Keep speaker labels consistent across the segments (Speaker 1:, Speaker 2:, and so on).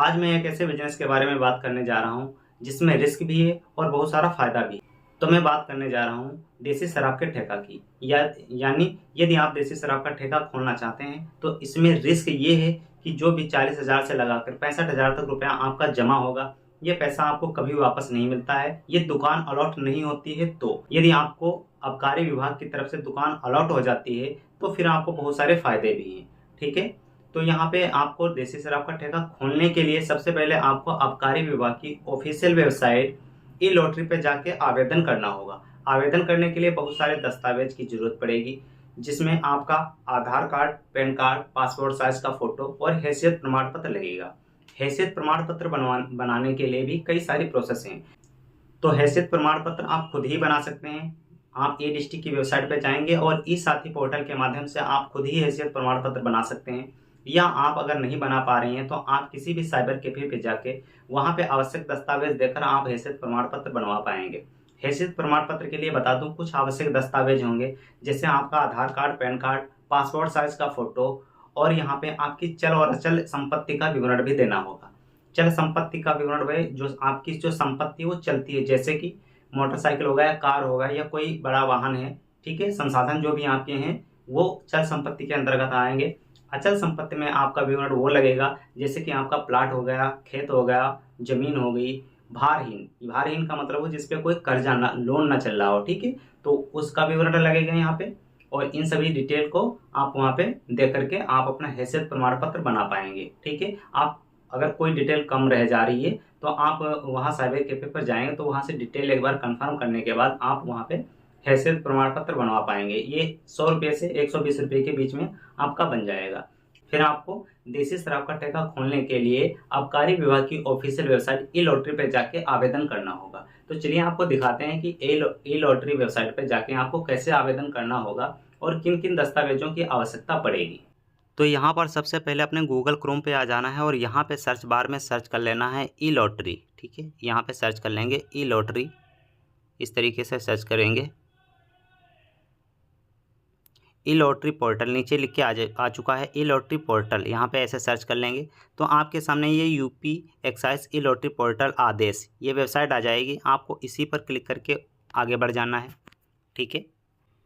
Speaker 1: आज मैं एक ऐसे बिजनेस के बारे में बात करने जा रहा हूँ जिसमें रिस्क भी है और बहुत सारा फायदा भी है। तो मैं बात करने जा रहा हूँ देसी शराब के ठेका की। यानी यदि आप देसी शराब का ठेका खोलना चाहते हैं तो इसमें रिस्क ये है कि जो भी 40,000 से लगाकर 65,000 तक रुपया आपका जमा होगा, ये पैसा आपको कभी वापस नहीं मिलता है। ये दुकान अलॉट नहीं होती है। तो यदि आपको आबकारी विभाग की तरफ से दुकान अलॉट हो जाती है तो फिर आपको बहुत सारे फायदे भी हैं। ठीक है, तो यहाँ पे आपको देसी शराब का ठेका खोलने के लिए सबसे पहले आपको आबकारी विभाग की ऑफिशियल वेबसाइट ई लॉटरी पे जाके आवेदन करना होगा। आवेदन करने के लिए बहुत सारे दस्तावेज की जरूरत पड़ेगी, जिसमें आपका Aadhaar card, PAN card, passport size का फोटो और हैसियत प्रमाण पत्र लगेगा। हैसियत प्रमाण पत्र बनाने के लिए भी कई सारी प्रोसेस हैं। तो हैसियत प्रमाण पत्र आप खुद ही बना सकते हैं। आप ई डिस्ट्रिक्ट की वेबसाइट पर जाएंगे और ई साथी पोर्टल के माध्यम से आप खुद ही हैसियत प्रमाण पत्र बना सकते हैं। या आप अगर नहीं बना पा रहे हैं तो आप किसी भी साइबर कैफे पे जाके वहां पे आवश्यक दस्तावेज देकर आप हैसियत प्रमाण पत्र बनवा पाएंगे। हैसियत प्रमाण पत्र के लिए बता दूं, कुछ आवश्यक दस्तावेज होंगे, जैसे आपका Aadhaar card, PAN card, passport size का फोटो और यहाँ पे आपकी चल और अचल संपत्ति का विवरण भी देना होगा। चल संपत्ति का विवरण वह जो आपकी जो संपत्ति वो चलती है, जैसे कि मोटरसाइकिल हो गया, कार होगा या कोई बड़ा वाहन है। ठीक है, संसाधन जो भी आपके हैं वो चल संपत्ति के अंतर्गत आएंगे। अचल संपत्ति में आपका विवरण वो लगेगा जैसे कि आपका प्लाट हो गया, खेत हो गया, जमीन हो गई। भारहीन, भारहीन का मतलब हो जिसपे कोई कर्जा ना, लोन ना चल रहा हो। ठीक है, तो उसका विवरण लगेगा यहाँ पे। और इन सभी डिटेल को आप वहाँ पे दे करके आप अपना हैसियत प्रमाण पत्र बना पाएंगे। ठीक है, आप अगर कोई डिटेल कम रह जा रही है तो आप वहाँ साइबर कैफे पर जाएंगे तो वहाँ से डिटेल एक बार कंफर्म करने के बाद आप वहाँ पे हैसियत प्रमाण पत्र बनवा पाएंगे। ये 100 रुपये से 120 रुपये के बीच में आपका बन जाएगा। फिर आपको देसी शराब का ठेका खोलने के लिए आबकारी विभाग की ऑफिशियल वेबसाइट ई लॉटरी पे जाके आवेदन करना होगा। तो चलिए आपको दिखाते हैं कि ई लॉटरी वेबसाइट पे जाके आपको कैसे आवेदन करना होगा और किन किन दस्तावेजों की आवश्यकता पड़ेगी। तो यहाँ पर सबसे पहले अपने गूगल क्रोम पे आ जाना है और यहाँ पे सर्च बार में सर्च कर लेना है ई लॉटरी। ठीक है, यहाँ पे सर्च कर लेंगे ई लॉटरी, इस तरीके से सर्च करेंगे। ई लॉटरी पोर्टल नीचे लिख के आ चुका है ई लॉटरी पोर्टल, यहाँ पे ऐसे सर्च कर लेंगे तो आपके सामने ये यूपी एक्साइज ई लॉटरी पोर्टल आदेश ये वेबसाइट आ जाएगी। आपको इसी पर क्लिक करके आगे बढ़ जाना है। ठीक है,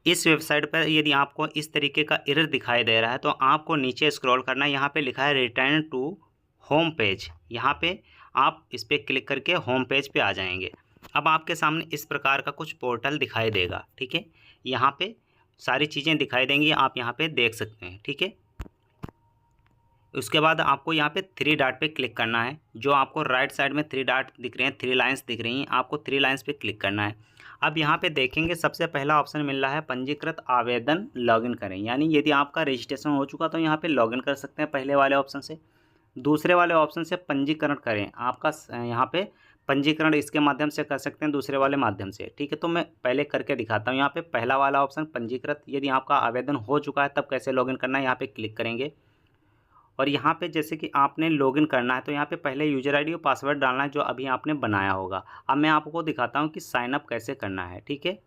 Speaker 1: इस वेबसाइट पर यदि आपको इस तरीके का एरर दिखाई दे रहा है तो आपको नीचे स्क्रॉल करना है। यहाँ पे लिखा है रिटर्न टू होम पेज, यहाँ पे आप इस पर क्लिक करके होम पेज पे आ जाएंगे। अब आपके सामने इस प्रकार का कुछ पोर्टल दिखाई देगा। ठीक है, यहाँ पे सारी चीज़ें दिखाई देंगी, आप यहाँ पे देख सकते हैं। ठीक है, उसके बाद आपको यहाँ पे 3 डॉट पे क्लिक करना है। जो आपको राइट साइड में 3 डॉट दिख रहे हैं, 3 लाइंस दिख रही हैं, आपको 3 लाइंस पे क्लिक करना है। अब यहाँ पे देखेंगे सबसे पहला ऑप्शन मिल रहा है पंजीकृत आवेदन लॉगिन करें, यानी यदि आपका रजिस्ट्रेशन हो चुका तो यहाँ पे लॉगिन कर सकते हैं पहले वाले ऑप्शन से। दूसरे वाले ऑप्शन से पंजीकरण करें, आपका यहाँ पे पंजीकरण इसके माध्यम से कर सकते हैं, दूसरे वाले माध्यम से। ठीक है, तो मैं पहले करके दिखाता हूँ। यहाँ पे पहला वाला ऑप्शन पंजीकृत, यदि आपका आवेदन हो चुका है तब कैसे लॉगिन करना है, यहाँ पे क्लिक करेंगे। और यहाँ पे जैसे कि आपने लॉगिन करना है तो यहाँ पे पहले यूज़र आईडी और पासवर्ड डालना है जो अभी आपने बनाया होगा। अब मैं आपको दिखाता हूँ कि साइन अप कैसे करना है। ठीक है,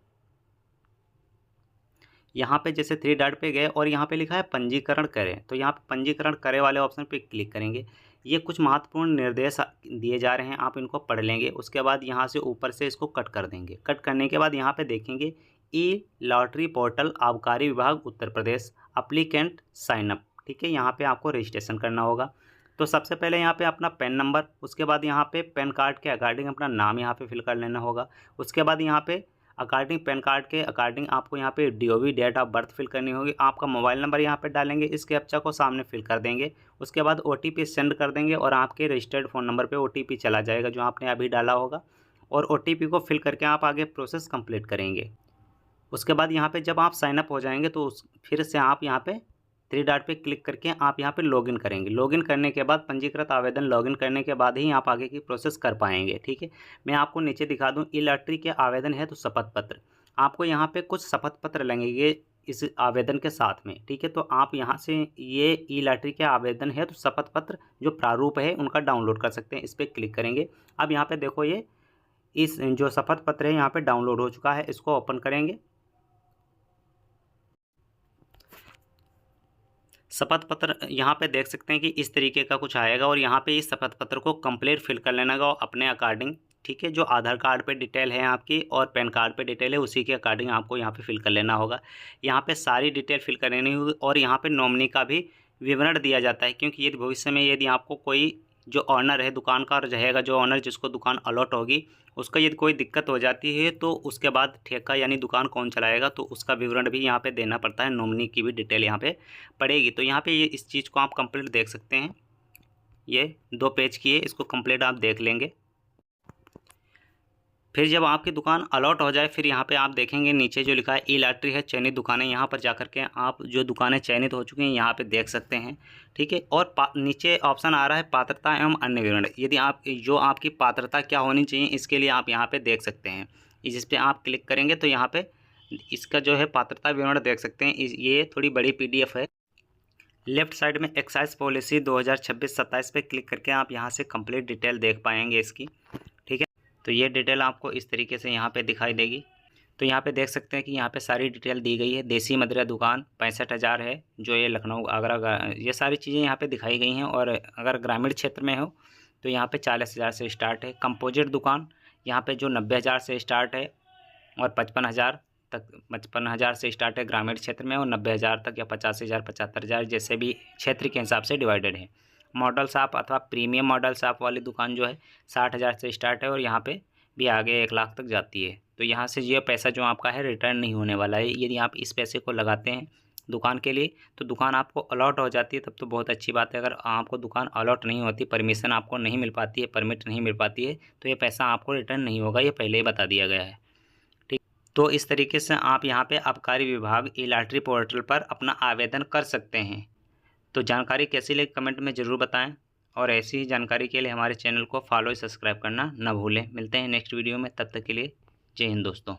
Speaker 1: यहाँ पे जैसे 3 डॉट पे गए और यहाँ पे लिखा है पंजीकरण करें, तो यहाँ पे पंजीकरण करें वाले ऑप्शन पे क्लिक करेंगे। ये कुछ महत्वपूर्ण निर्देश दिए जा रहे हैं, आप इनको पढ़ लेंगे। उसके बाद यहाँ से ऊपर से इसको कट कर देंगे। कट करने के बाद यहाँ पे देखेंगे ई लॉटरी पोर्टल आबकारी विभाग Uttar Pradesh applicant sign up. ठीक है, यहाँ पे आपको रजिस्ट्रेशन करना होगा। तो सबसे पहले यहाँ पे अपना पैन नंबर, उसके बाद यहाँ पे पैन कार्ड के अकॉर्डिंग अपना नाम यहाँ पे फिल कर लेना होगा। उसके बाद यहाँ पे अकॉर्डिंग पैन कार्ड के अकॉर्डिंग आपको यहाँ पे DOB date of birth fill करनी होगी। आपका मोबाइल नंबर यहाँ पे डालेंगे, इस कैप्चा को सामने फिल कर देंगे। उसके बाद OTP सेंड कर देंगे और आपके रजिस्टर्ड फ़ोन नंबर पे OTP चला जाएगा जो आपने अभी डाला होगा। और OTP को फिल करके आप आगे प्रोसेस कंप्लीट करेंगे। उसके बाद यहाँ पे जब आप साइनअप हो जाएंगे तो फिर से आप यहाँ पे 3 डॉट पे क्लिक करके आप यहाँ पे लॉगिन करेंगे। लॉगिन करने के बाद पंजीकृत आवेदन लॉगिन करने के बाद ही आप आगे की प्रोसेस कर पाएंगे। ठीक है, मैं आपको नीचे दिखा दूँ ई लॉटरी के आवेदन है तो शपथ पत्र, आपको यहाँ पे कुछ शपथ पत्र लगेंगे इस आवेदन के साथ में। ठीक है, तो आप यहाँ से ये ई लॉटरी के आवेदन है तो शपथ पत्र जो प्रारूप है उनका डाउनलोड कर सकते हैं। इस पर क्लिक करेंगे। अब यहाँ पे देखो ये इस जो शपथ पत्र है यहाँ पे डाउनलोड हो चुका है, इसको ओपन करेंगे। शपथ पत्र यहाँ पे देख सकते हैं कि इस तरीके का कुछ आएगा और यहाँ पे इस शपथ पत्र को कंप्लीट फिल कर लेना होगा अपने अकॉर्डिंग। ठीक है, जो आधार कार्ड पे डिटेल है आपकी और पैन कार्ड पे डिटेल है उसी के अकॉर्डिंग आपको यहाँ पे फिल कर लेना होगा। यहाँ पे सारी डिटेल फिल कर लेनी होगी और यहाँ पे नॉमिनी का भी विवरण दिया जाता है, क्योंकि यदि भविष्य में यदि आपको कोई जो ऑनर है दुकान का रहेगा, जो ऑनर जिसको दुकान अलॉट होगी उसका यदि कोई दिक्कत हो जाती है तो उसके बाद ठेका यानी दुकान कौन चलाएगा तो उसका विवरण भी यहाँ पे देना पड़ता है, नॉमिनी की भी डिटेल यहाँ पे पड़ेगी। तो यहाँ पे ये इस चीज़ को आप कंप्लीट देख सकते हैं, ये 2 पेज की है, इसको कंप्लीट आप देख लेंगे। फिर जब आपकी दुकान अलॉट हो जाए फिर यहाँ पे आप देखेंगे नीचे जो लिखा है ई लॉटरी है चयनित दुकानें, यहाँ पर जाकर के आप जो दुकानें चयनित हो चुकी हैं यहाँ पे देख सकते हैं। ठीक है, और नीचे ऑप्शन आ रहा है पात्रता एवं अन्य विवरण, यदि आप जो आपकी पात्रता क्या होनी चाहिए इसके लिए आप यहाँ पे देख सकते हैं। जिस पे आप क्लिक करेंगे तो यहाँ पे इसका जो है पात्रता विवरण देख सकते हैं। ये थोड़ी बड़ी PDF है। लेफ्ट साइड में एक्साइज पॉलिसी 2026-27 पे क्लिक करके आप यहाँ से कंप्लीट डिटेल देख पाएंगे इसकी। ठीक है, तो ये डिटेल आपको इस तरीके से यहाँ पे दिखाई देगी। तो यहाँ पे देख सकते हैं कि यहाँ पे सारी डिटेल दी गई है। देसी मदिरा दुकान 65,000 है, जो ये लखनऊ आगरा, ये सारी चीज़ें यहाँ पे दिखाई गई हैं। और अगर ग्रामीण क्षेत्र में हो तो यहाँ पे 40,000 से स्टार्ट है। कंपोजिट दुकान यहाँ पे जो 90,000 से स्टार्ट है और 55,000 तक, 55,000 से स्टार्ट है ग्रामीण क्षेत्र में और 90,000 तक या 85,000 75,000 जैसे भी क्षेत्र के हिसाब से डिवाइडेड है। मॉडल शॉप अथवा प्रीमियम मॉडल शॉप वाली दुकान जो है 60,000 से स्टार्ट है और यहाँ पे भी आगे 1 लाख तक जाती है। तो यहाँ से ये पैसा जो आपका है रिटर्न नहीं होने वाला है। यदि आप इस पैसे को लगाते हैं दुकान के लिए तो दुकान आपको अलॉट हो जाती है, तब तो बहुत अच्छी बात है। अगर आपको दुकान अलॉट नहीं होती, परमिशन आपको नहीं मिल पाती है, परमिट नहीं मिल पाती है, तो ये पैसा आपको रिटर्न नहीं होगा, ये पहले ही बता दिया गया है। ठीक, तो इस तरीके से आप यहाँ पे आबकारी विभाग ई लॉटरी पोर्टल पर अपना आवेदन कर सकते हैं। तो जानकारी कैसी लगी कमेंट में ज़रूर बताएं और ऐसी ही जानकारी के लिए हमारे चैनल को फॉलो सब्सक्राइब करना ना भूलें। मिलते हैं नेक्स्ट वीडियो में, तब तक के लिए जय हिंद दोस्तों।